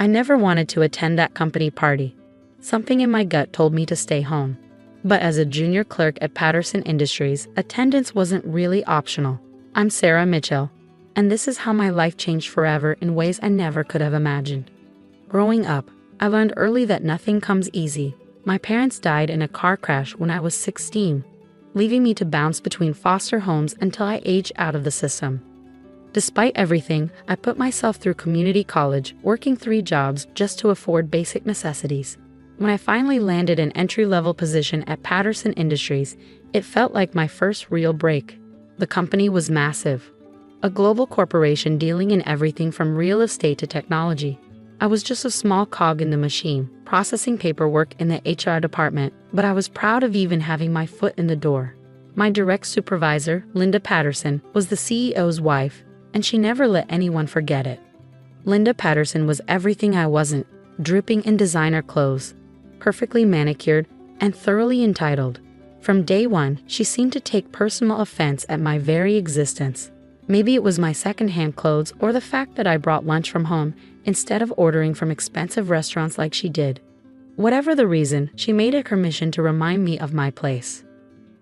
I never wanted to attend that company party. Something in my gut told me to stay home. But as a junior clerk at Patterson Industries, attendance wasn't really optional. I'm Sarah Mitchell, and this is how my life changed forever in ways I never could have imagined. Growing up, I learned early that nothing comes easy. My parents died in a car crash when I was 16, leaving me to bounce between foster homes until I aged out of the system. Despite everything, I put myself through community college, working 3 jobs just to afford basic necessities. When I finally landed an entry-level position at Patterson Industries, it felt like my first real break. The company was massive, a global corporation dealing in everything from real estate to technology. I was just a small cog in the machine, processing paperwork in the HR department, but I was proud of even having my foot in the door. My direct supervisor, Linda Patterson, was the CEO's wife, and she never let anyone forget it. Linda Patterson was everything I wasn't, dripping in designer clothes, perfectly manicured, and thoroughly entitled. From day one, she seemed to take personal offense at my very existence. Maybe it was my secondhand clothes or the fact that I brought lunch from home instead of ordering from expensive restaurants like she did. Whatever the reason, she made it her mission to remind me of my place.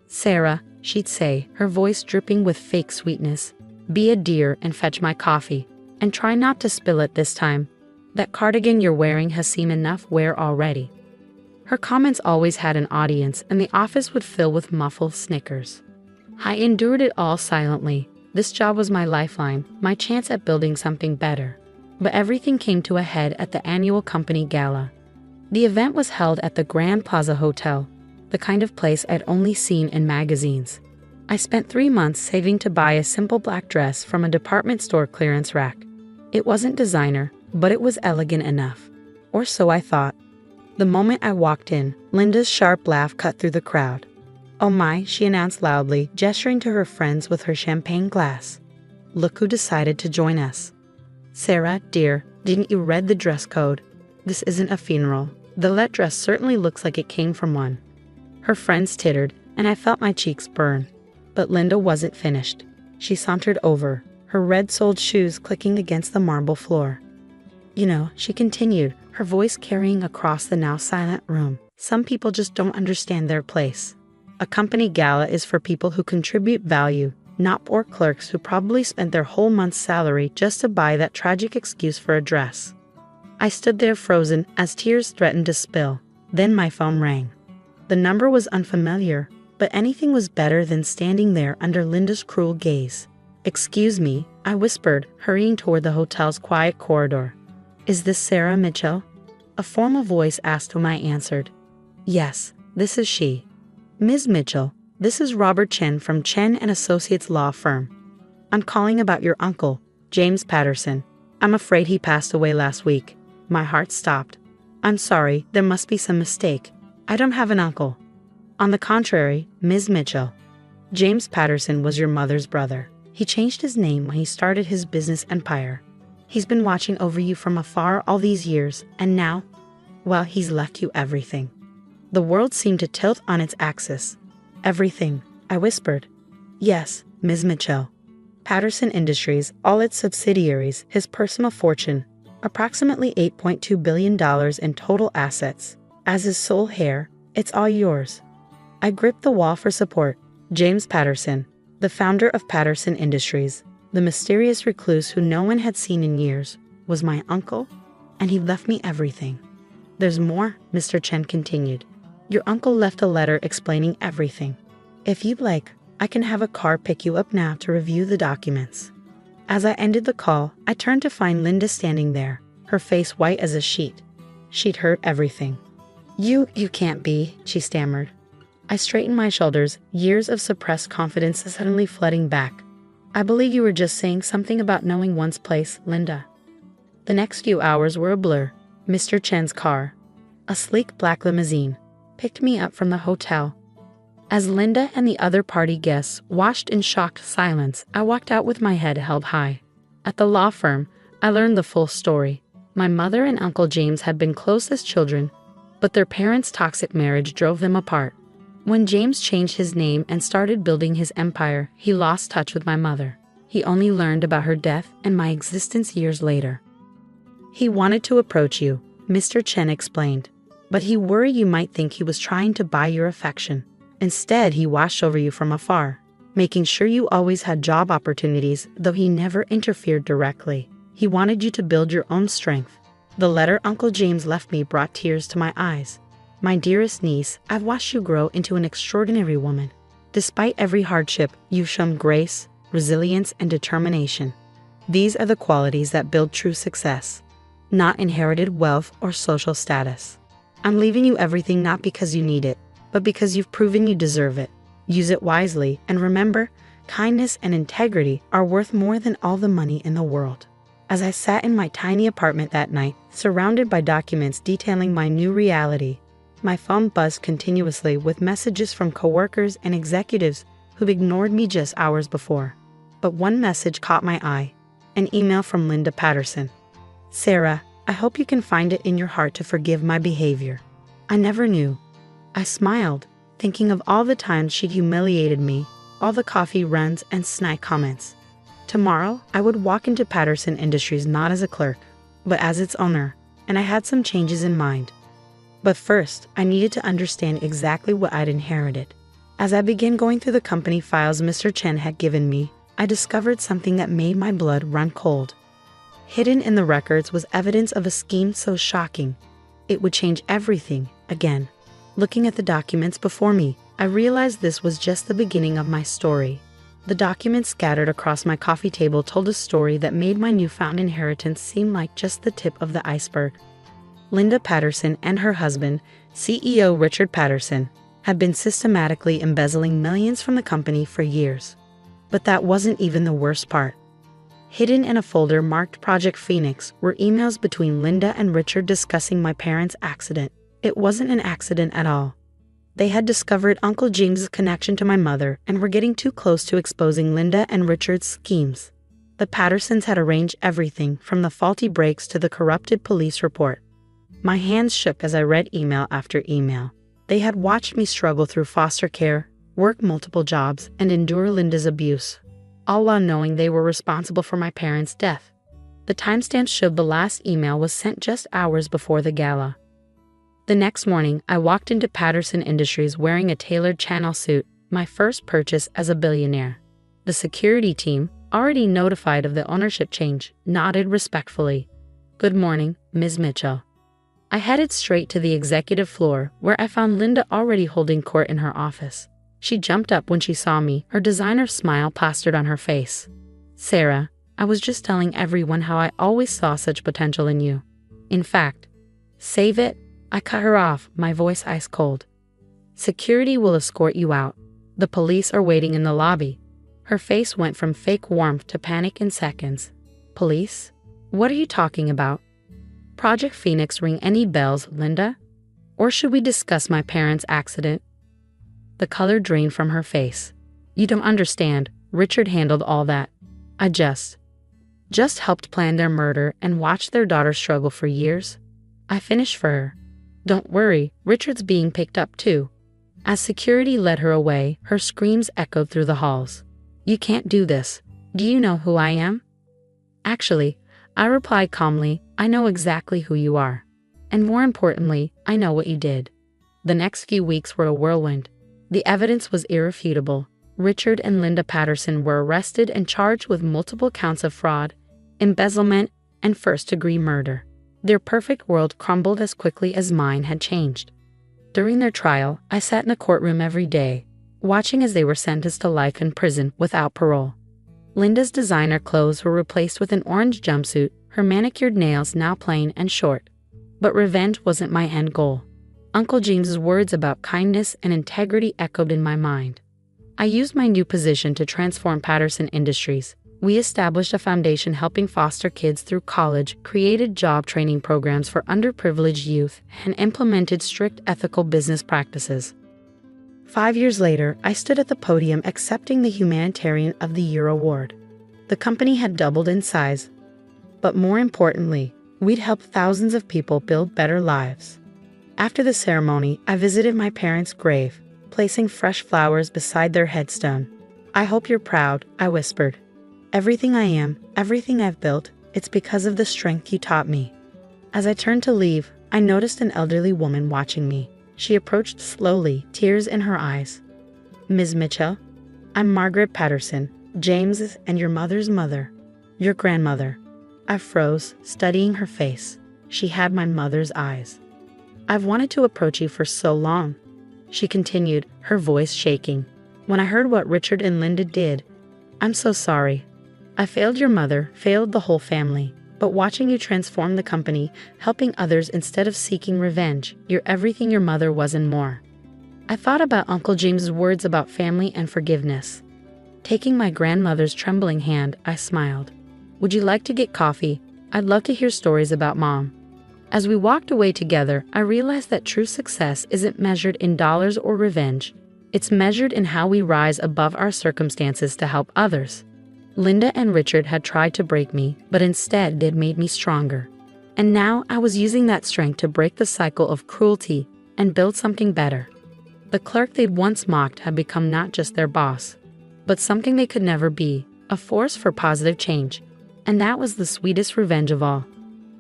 "Sarah," she'd say, her voice dripping with fake sweetness, "be a dear and fetch my coffee. And try not to spill it this time. That cardigan you're wearing has seen enough wear already." Her comments always had an audience, and the office would fill with muffled snickers. I endured it all silently. This job was my lifeline, my chance at building something better. But everything came to a head at the annual company gala. The event was held at the Grand Plaza Hotel, the kind of place I'd only seen in magazines. I spent 3 months saving to buy a simple black dress from a department store clearance rack. It wasn't designer, but it was elegant enough. Or so I thought. The moment I walked in, Linda's sharp laugh cut through the crowd. "Oh my," she announced loudly, gesturing to her friends with her champagne glass. "Look who decided to join us. Sarah, dear, didn't you read the dress code? This isn't a funeral. That dress certainly looks like it came from one." Her friends tittered, and I felt my cheeks burn. But Linda wasn't finished. She sauntered over, her red-soled shoes clicking against the marble floor. "You know," she continued, her voice carrying across the now silent room, "some people just don't understand their place. A company gala is for people who contribute value, not poor clerks who probably spent their whole month's salary just to buy that tragic excuse for a dress." I stood there frozen as tears threatened to spill. Then my phone rang. The number was unfamiliar, but anything was better than standing there under Linda's cruel gaze. "Excuse me," I whispered, hurrying toward the hotel's quiet corridor. "Is this Sarah Mitchell?" A formal voice asked when I answered. "Yes, this is she." "Ms. Mitchell, this is Robert Chen from Chen & Associates Law Firm. I'm calling about your uncle, James Patterson. I'm afraid he passed away last week." My heart stopped. "I'm sorry, there must be some mistake. I don't have an uncle." "On the contrary, Ms. Mitchell. James Patterson was your mother's brother. He changed his name when he started his business empire. He's been watching over you from afar all these years, and now, well, he's left you everything." The world seemed to tilt on its axis. "Everything," I whispered. "Yes, Ms. Mitchell. Patterson Industries, all its subsidiaries, his personal fortune, approximately $8.2 billion in total assets. As his sole heir, it's all yours." I gripped the wall for support. James Patterson, the founder of Patterson Industries, the mysterious recluse who no one had seen in years, was my uncle, and he left me everything. "There's more," Mr. Chen continued. "Your uncle left a letter explaining everything. If you'd like, I can have a car pick you up now to review the documents." As I ended the call, I turned to find Linda standing there, her face white as a sheet. She'd heard everything. You can't be," she stammered. I straightened my shoulders, years of suppressed confidence suddenly flooding back. "I believe you were just saying something about knowing one's place, Linda." The next few hours were a blur. Mr. Chen's car, a sleek black limousine, picked me up from the hotel. As Linda and the other party guests watched in shocked silence, I walked out with my head held high. At the law firm, I learned the full story. My mother and Uncle James had been close as children, but their parents' toxic marriage drove them apart. When James changed his name and started building his empire, he lost touch with my mother. He only learned about her death and my existence years later. He wanted to approach you, Mr. Chen explained. But he worried you might think he was trying to buy your affection. Instead, he watched over you from afar, making sure you always had job opportunities, though he never interfered directly. He wanted you to build your own strength. The letter Uncle James left me brought tears to my eyes. My dearest niece, I've watched you grow into an extraordinary woman. Despite every hardship, you've shown grace, resilience, and determination. These are the qualities that build true success, not inherited wealth or social status. I'm leaving you everything not because you need it, but because you've proven you deserve it. Use it wisely, and remember, kindness and integrity are worth more than all the money in the world. As I sat in my tiny apartment that night, surrounded by documents detailing my new reality, my phone buzzed continuously with messages from coworkers and executives who've ignored me just hours before. But one message caught my eye, an email from Linda Patterson. Sarah, I hope you can find it in your heart to forgive my behavior. I never knew. I smiled, thinking of all the times she'd humiliated me, all the coffee runs and snide comments. Tomorrow, I would walk into Patterson Industries not as a clerk, but as its owner, and I had some changes in mind. But first, I needed to understand exactly what I'd inherited. As I began going through the company files Mr. Chen had given me, I discovered something that made my blood run cold. Hidden in the records was evidence of a scheme so shocking, it would change everything again. Looking at the documents before me, I realized this was just the beginning of my story. The documents scattered across my coffee table told a story that made my newfound inheritance seem like just the tip of the iceberg. Linda Patterson and her husband, CEO Richard Patterson, had been systematically embezzling millions from the company for years. But that wasn't even the worst part. Hidden in a folder marked Project Phoenix were emails between Linda and Richard discussing my parents' accident. It wasn't an accident at all. They had discovered Uncle James's connection to my mother and were getting too close to exposing Linda and Richard's schemes. The Pattersons had arranged everything from the faulty brakes to the corrupted police report. My hands shook as I read email after email. They had watched me struggle through foster care, work multiple jobs, and endure Linda's abuse, all while knowing they were responsible for my parents' death. The timestamp showed the last email was sent just hours before the gala. The next morning, I walked into Patterson Industries wearing a tailored Chanel suit, my first purchase as a billionaire. The security team, already notified of the ownership change, nodded respectfully. "Good morning, Ms. Mitchell." I headed straight to the executive floor, where I found Linda already holding court in her office. She jumped up when she saw me, her designer smile plastered on her face. "Sarah, I was just telling everyone how I always saw such potential in you. In fact, save it." I cut her off, my voice ice cold. "Security will escort you out. The police are waiting in the lobby." Her face went from fake warmth to panic in seconds. "Police? What are you talking about? Project Phoenix ring any bells, Linda? Or should we discuss my parents' accident?" The color drained from her face. "You don't understand. Richard handled all that. I just helped plan their murder and watched their daughter struggle for years. I finished for her. Don't worry, Richard's being picked up too." As security led her away, her screams echoed through the halls. "You can't do this. Do you know who I am?" "Actually," I replied calmly, "I know exactly who you are. And more importantly, I know what you did." The next few weeks were a whirlwind. The evidence was irrefutable. Richard and Linda Patterson were arrested and charged with multiple counts of fraud, embezzlement, and first-degree murder. Their perfect world crumbled as quickly as mine had changed. During their trial, I sat in the courtroom every day, watching as they were sentenced to life in prison without parole. Linda's designer clothes were replaced with an orange jumpsuit, her manicured nails now plain and short. But revenge wasn't my end goal. Uncle James's words about kindness and integrity echoed in my mind. I used my new position to transform Patterson Industries. We established a foundation helping foster kids through college, created job training programs for underprivileged youth, and implemented strict ethical business practices. 5 years later, I stood at the podium accepting the Humanitarian of the Year award. The company had doubled in size, but more importantly, we'd helped thousands of people build better lives. After the ceremony, I visited my parents' grave, placing fresh flowers beside their headstone. "I hope you're proud," I whispered. "Everything I am, everything I've built, it's because of the strength you taught me." As I turned to leave, I noticed an elderly woman watching me. She approached slowly, tears in her eyes. "Ms. Mitchell, I'm Margaret Patterson, James's and your mother's mother. Your grandmother." I froze, studying her face. She had my mother's eyes. "I've wanted to approach you for so long," she continued, her voice shaking. "When I heard what Richard and Linda did, I'm so sorry. I failed your mother, failed the whole family. But watching you transform the company, helping others instead of seeking revenge, you're everything your mother was and more." I thought about Uncle James's words about family and forgiveness. Taking my grandmother's trembling hand, I smiled. "Would you like to get coffee? I'd love to hear stories about Mom." As we walked away together, I realized that true success isn't measured in dollars or revenge. It's measured in how we rise above our circumstances to help others. Linda and Richard had tried to break me, but instead they'd made me stronger. And now I was using that strength to break the cycle of cruelty and build something better. The clerk they'd once mocked had become not just their boss, but something they could never be, a force for positive change. And that was the sweetest revenge of all.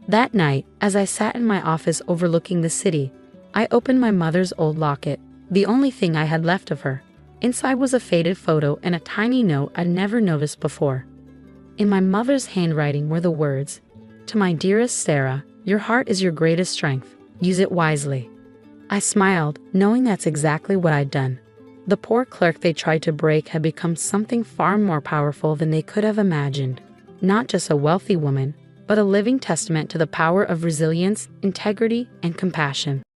That night, as I sat in my office overlooking the city, I opened my mother's old locket, the only thing I had left of her. Inside was a faded photo and a tiny note I'd never noticed before. In my mother's handwriting were the words, "To my dearest Sarah, your heart is your greatest strength. Use it wisely." I smiled, knowing that's exactly what I'd done. The poor clerk they tried to break had become something far more powerful than they could have imagined. Not just a wealthy woman, but a living testament to the power of resilience, integrity, and compassion.